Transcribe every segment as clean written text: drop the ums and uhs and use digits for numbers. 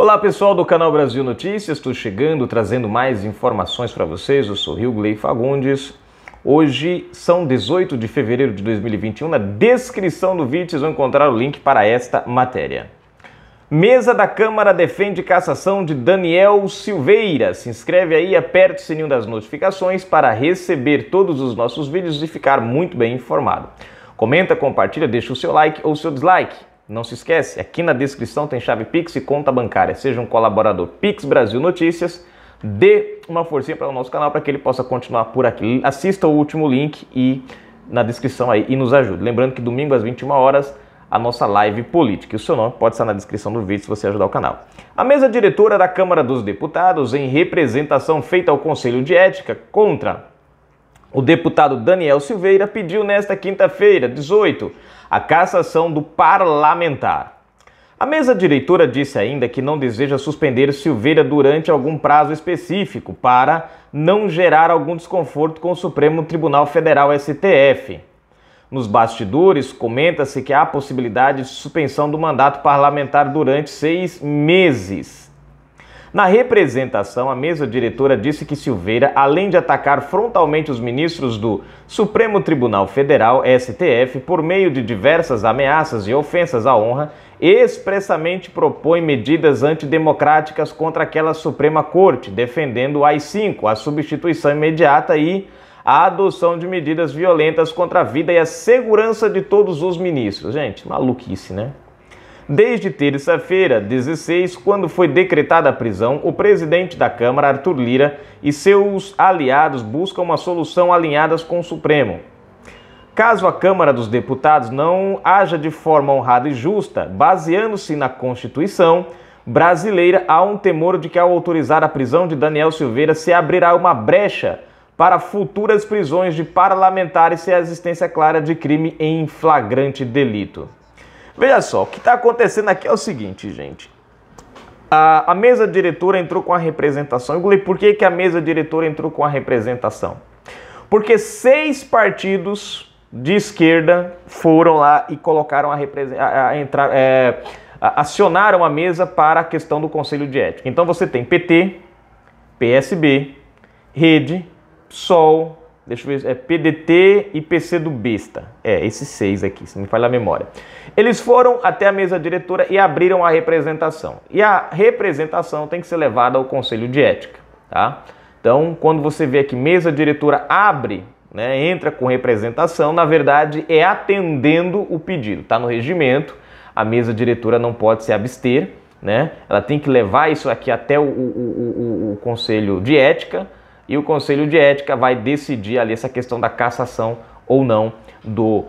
Olá pessoal do canal Brasil Notícias, estou chegando trazendo mais informações para vocês. Eu sou Rilgley Fagundes. Hoje são 18 de fevereiro de 2021. Na descrição do vídeo vocês vão encontrar o link para esta matéria. Mesa da Câmara defende cassação de Daniel Silveira. Se inscreve aí, aperte o sininho das notificações para receber todos os nossos vídeos e ficar muito bem informado. Comenta, compartilha, deixa o seu like ou o seu dislike. Não se esquece, aqui na descrição tem chave Pix e conta bancária. Seja um colaborador Pix Brasil Notícias, dê uma forcinha para o nosso canal para que ele possa continuar por aqui. Assista o último link e na descrição aí e nos ajude. Lembrando que domingo às 21 horas a nossa live política. E o seu nome pode estar na descrição do vídeo se você ajudar o canal. A mesa diretora da Câmara dos Deputados, em representação feita ao Conselho de Ética contra o deputado Daniel Silveira, pediu nesta quinta-feira, 18, a cassação do parlamentar. A mesa diretora disse ainda que não deseja suspender Silveira durante algum prazo específico para não gerar algum desconforto com o Supremo Tribunal Federal, STF. Nos bastidores, comenta-se que há a possibilidade de suspensão do mandato parlamentar durante 6 meses. Na representação, a mesa diretora disse que Silveira, além de atacar frontalmente os ministros do Supremo Tribunal Federal, STF, por meio de diversas ameaças e ofensas à honra, expressamente propõe medidas antidemocráticas contra aquela Suprema Corte, defendendo o AI-5, a substituição imediata e a adoção de medidas violentas contra a vida e a segurança de todos os ministros. Gente, maluquice, né? Desde terça-feira, 16, quando foi decretada a prisão, o presidente da Câmara, Arthur Lira, e seus aliados buscam uma solução alinhadas com o Supremo. Caso a Câmara dos Deputados não haja de forma honrada e justa, baseando-se na Constituição brasileira, há um temor de que, ao autorizar a prisão de Daniel Silveira, se abrirá uma brecha para futuras prisões de parlamentares sem a existência clara de crime em flagrante delito. Veja só, o que está acontecendo aqui é o seguinte, gente. A mesa diretora entrou com a representação. Eu falei, por que a mesa diretora entrou com a representação? Porque 6 partidos de esquerda foram lá e colocaram acionaram a mesa para a questão do Conselho de Ética. Então você tem PT, PSB, Rede, PSOL, deixa eu ver, PDT e PC do Besta. Esses 6 aqui, se não me falha a memória. Eles foram até a mesa diretora e abriram a representação. E a representação tem que ser levada ao Conselho de Ética, tá? Então, quando você vê que mesa diretora abre, né, entra com representação, na verdade é atendendo o pedido. Tá no regimento, a mesa diretora não pode se abster, né? Ela tem que levar isso aqui até o Conselho de Ética, e o Conselho de Ética vai decidir ali essa questão da cassação ou não do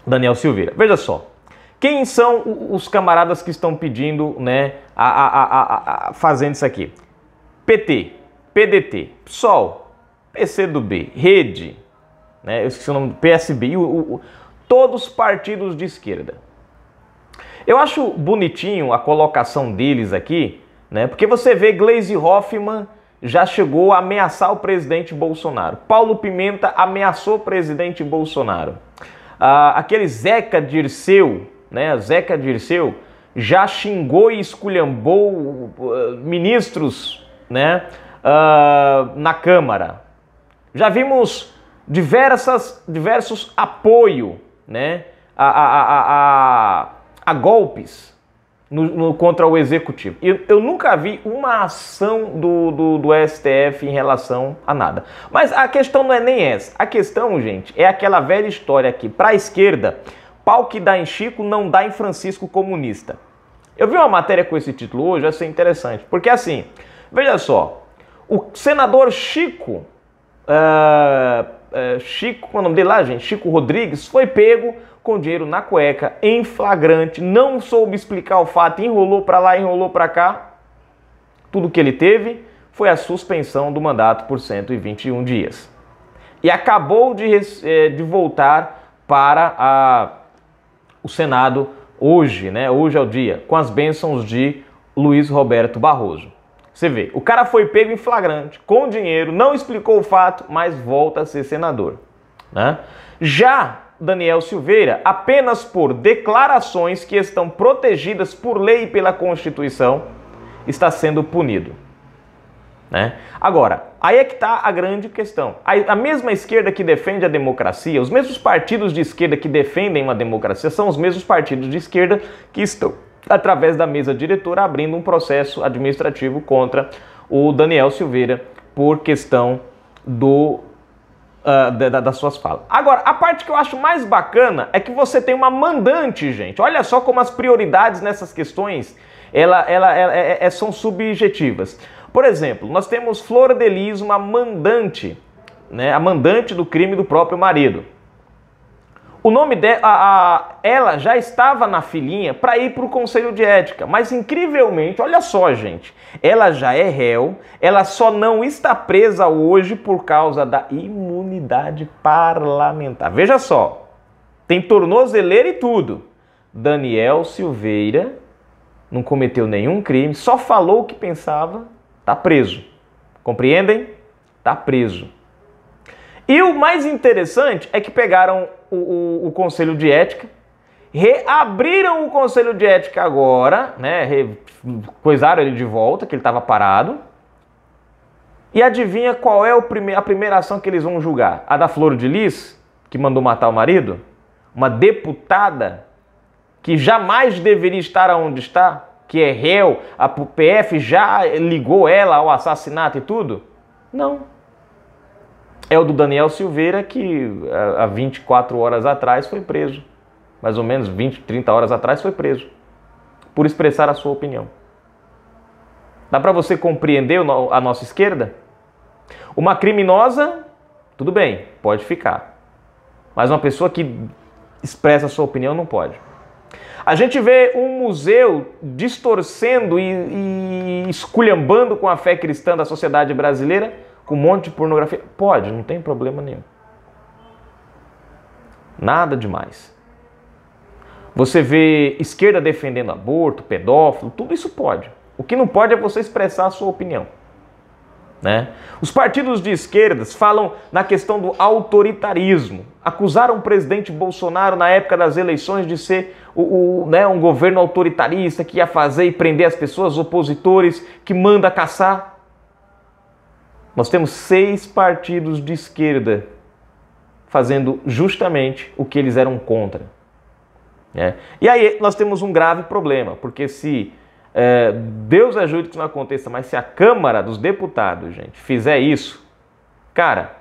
Daniel Silveira. Veja só, quem são os camaradas que estão pedindo, né, fazendo isso aqui? PT, PDT, PSOL, PCdoB, Rede, né, eu esqueci o nome, PSB, todos partidos de esquerda. Eu acho bonitinho a colocação deles aqui, né, porque você vê Gleisi Hoffmann já chegou a ameaçar o presidente Bolsonaro. Paulo Pimenta ameaçou o presidente Bolsonaro. Aquele Zeca Dirceu, né? Zeca Dirceu já xingou e esculhambou ministros, né? Na Câmara. Já vimos diversos apoio, né? A golpes contra o Executivo. Eu nunca vi uma ação do STF em relação a nada. Mas a questão não é nem essa. A questão, gente, é aquela velha história aqui. Para a esquerda, pau que dá em Chico não dá em Francisco Comunista. Eu vi uma matéria com esse título hoje, achei interessante. Porque assim, veja só, o senador Chico, qual é o nome dele lá, gente? Chico Rodrigues, foi pego com dinheiro na cueca, em flagrante, não soube explicar o fato, enrolou para lá, enrolou para cá. Tudo que ele teve foi a suspensão do mandato por 121 dias. E acabou de voltar para o Senado hoje, né? Hoje é o dia, com as bênçãos de Luiz Roberto Barroso. Você vê, o cara foi pego em flagrante, com dinheiro, não explicou o fato, mas volta a ser senador, né? Já Daniel Silveira, apenas por declarações que estão protegidas por lei e pela Constituição, está sendo punido. Né? Agora, aí é que está a grande questão. A mesma esquerda que defende a democracia, os mesmos partidos de esquerda que defendem uma democracia são os mesmos partidos de esquerda que estão, através da mesa diretora, abrindo um processo administrativo contra o Daniel Silveira por questão das suas falas. Agora, a parte que eu acho mais bacana é que você tem uma mandante, gente. Olha só como as prioridades nessas questões são subjetivas. Por exemplo, nós temos Flor de Lis, uma mandante, né, a mandante do crime do próprio marido. O nome dela, ela já estava na filinha para ir para o Conselho de Ética, mas incrivelmente, olha só, gente, ela já é réu, ela só não está presa hoje por causa da imunidade parlamentar. Veja só, tem tornozeleira e tudo. Daniel Silveira não cometeu nenhum crime, só falou o que pensava. Está preso. Compreendem? Está preso. E o mais interessante é que pegaram o Conselho de Ética, reabriram o Conselho de Ética agora, né? Coisaram ele de volta, que ele estava parado. E adivinha qual é a primeira ação que eles vão julgar? A da Flor de Lis, que mandou matar o marido? Uma deputada que jamais deveria estar onde está? Que é réu, a PF já ligou ela ao assassinato e tudo? Não. É o do Daniel Silveira, que há 24 horas atrás foi preso. Mais ou menos 20, 30 horas atrás foi preso. Por expressar a sua opinião. Dá para você compreender a nossa esquerda? Uma criminosa, tudo bem, pode ficar. Mas uma pessoa que expressa a sua opinião não pode. A gente vê um museu distorcendo e esculhambando com a fé cristã da sociedade brasileira, com um monte de pornografia. Pode, não tem problema nenhum. Nada demais. Você vê esquerda defendendo aborto, pedófilo, tudo isso pode. O que não pode é você expressar a sua opinião. Né? Os partidos de esquerdas falam na questão do autoritarismo. Acusaram o presidente Bolsonaro na época das eleições de ser um governo autoritarista que ia fazer e prender as pessoas, opositores, que manda caçar. Nós temos 6 partidos de esquerda fazendo justamente o que eles eram contra. Né? E aí nós temos um grave problema, porque se Deus ajude que isso não aconteça, mas se a Câmara dos Deputados, gente, fizer isso, cara,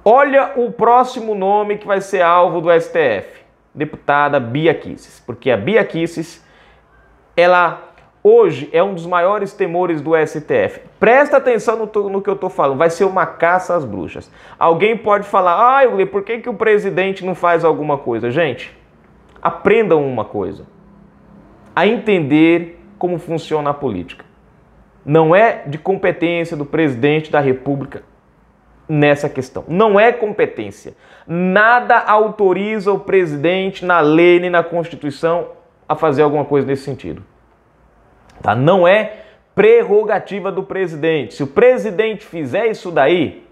olha o próximo nome que vai ser alvo do STF, deputada Bia Kicis, porque a Bia Kicis, ela hoje é um dos maiores temores do STF. Presta atenção no que eu estou falando, vai ser uma caça às bruxas. Alguém pode falar, por que o presidente não faz alguma coisa? Gente, aprendam uma coisa. A entender como funciona a política. Não é de competência do presidente da República nessa questão. Não é competência. Nada autoriza o presidente na lei nem na Constituição a fazer alguma coisa nesse sentido. Tá? Não é prerrogativa do presidente. Se o presidente fizer isso daí,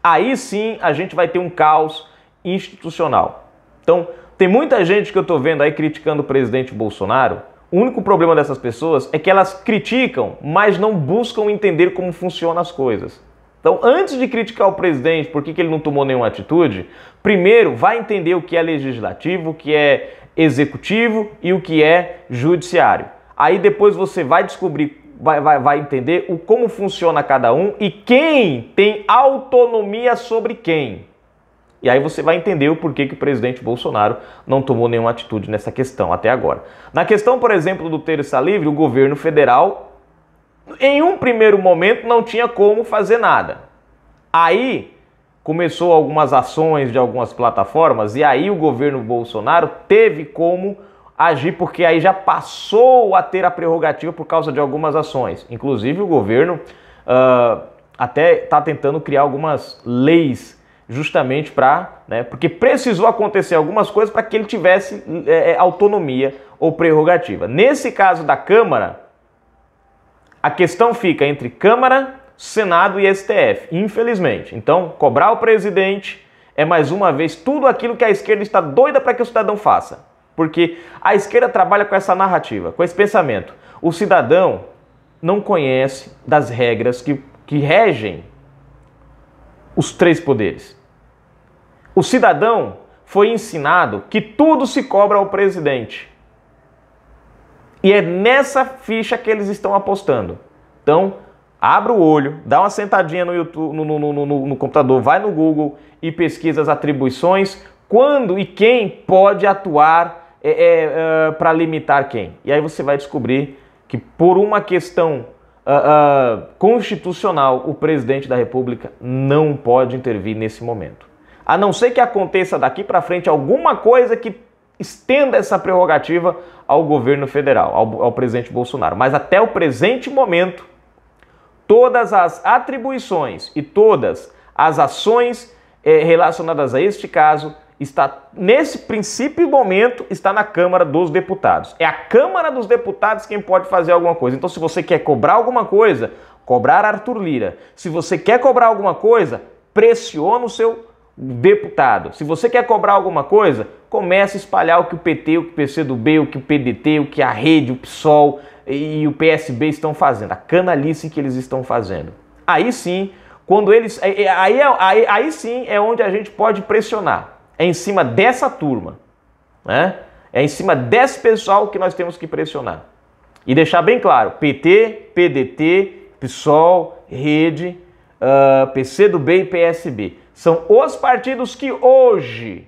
aí sim a gente vai ter um caos institucional. Então, tem muita gente que eu estou vendo aí criticando o presidente Bolsonaro. O único problema dessas pessoas é que elas criticam, mas não buscam entender como funcionam as coisas. Então, antes de criticar o presidente, por que ele não tomou nenhuma atitude, primeiro vai entender o que é legislativo, o que é executivo e o que é judiciário. Aí depois você vai descobrir, vai entender como funciona cada um e quem tem autonomia sobre quem. E aí você vai entender o porquê que o presidente Bolsonaro não tomou nenhuma atitude nessa questão até agora. Na questão, por exemplo, do terça livre, o governo federal, em um primeiro momento, não tinha como fazer nada. Aí começou algumas ações de algumas plataformas e aí o governo Bolsonaro teve como agir, porque aí já passou a ter a prerrogativa por causa de algumas ações. Inclusive o governo até está tentando criar algumas leis justamente para, porque precisou acontecer algumas coisas para que ele tivesse autonomia ou prerrogativa. Nesse caso da Câmara, a questão fica entre Câmara, Senado e STF, infelizmente. Então, cobrar o presidente é mais uma vez tudo aquilo que a esquerda está doida para que o cidadão faça. Porque a esquerda trabalha com essa narrativa, com esse pensamento. O cidadão não conhece das regras que regem os três poderes. O cidadão foi ensinado que tudo se cobra ao presidente. E é nessa ficha que eles estão apostando. Então, abra o olho, dá uma sentadinha no YouTube, no computador, vai no Google e pesquisa as atribuições, quando e quem pode atuar para limitar quem. E aí você vai descobrir que por uma questão constitucional, o presidente da República não pode intervir nesse momento. A não ser que aconteça daqui para frente alguma coisa que estenda essa prerrogativa ao governo federal, ao presidente Bolsonaro. Mas até o presente momento, todas as atribuições e todas as ações relacionadas a este caso está, nesse princípio momento, está na Câmara dos Deputados. É a Câmara dos Deputados quem pode fazer alguma coisa. Então, se você quer cobrar alguma coisa, cobrar Arthur Lira. Se você quer cobrar alguma coisa, pressiona o seu deputado. Se você quer cobrar alguma coisa, comece a espalhar o que o PT, o que o PCdoB, o que o PDT, o que a Rede, o PSOL e o PSB estão fazendo, a canalice que eles estão fazendo. Aí sim, quando eles, aí sim é onde a gente pode pressionar. É em cima dessa turma, né? É em cima desse pessoal que nós temos que pressionar. E deixar bem claro, PT, PDT, PSOL, Rede, PCdoB e PSB. São os partidos que hoje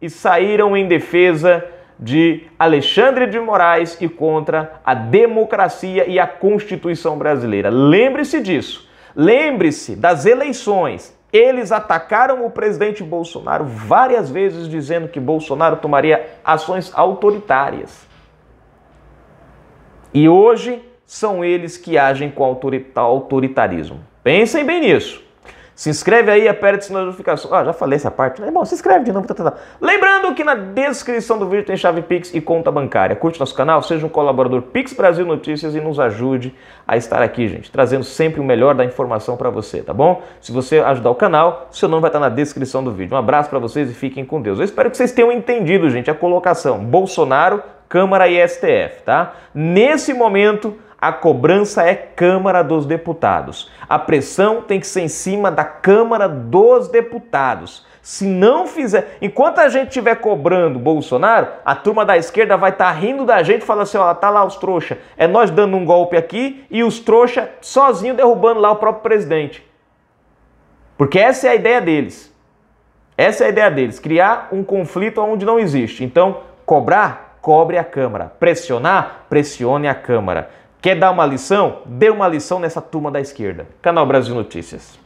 saíram em defesa de Alexandre de Moraes e contra a democracia e a Constituição brasileira. Lembre-se disso. Lembre-se das eleições. Eles atacaram o presidente Bolsonaro várias vezes, dizendo que Bolsonaro tomaria ações autoritárias. E hoje são eles que agem com autoritarismo. Pensem bem nisso. Se inscreve aí, aperte o sininho de notificação. Já falei essa parte, né? Bom, se inscreve de novo. Lembrando que na descrição do vídeo tem chave Pix e conta bancária. Curte nosso canal, seja um colaborador Pix Brasil Notícias e nos ajude a estar aqui, gente, trazendo sempre o melhor da informação para você, tá bom? Se você ajudar o canal, seu nome vai estar na descrição do vídeo. Um abraço para vocês e fiquem com Deus. Eu espero que vocês tenham entendido, gente, a colocação Bolsonaro, Câmara e STF, tá? Nesse momento, a cobrança é Câmara dos Deputados. A pressão tem que ser em cima da Câmara dos Deputados. Se não fizer... Enquanto a gente estiver cobrando Bolsonaro, a turma da esquerda vai estar rindo da gente, falando assim, ó, tá lá os trouxa. É nós dando um golpe aqui e os trouxa sozinho derrubando lá o próprio presidente. Porque essa é a ideia deles. Essa é a ideia deles, criar um conflito onde não existe. Então, cobrar, cobre a Câmara. Pressionar, pressione a Câmara. Quer dar uma lição? Dê uma lição nessa turma da esquerda. Canal Brasil Notícias.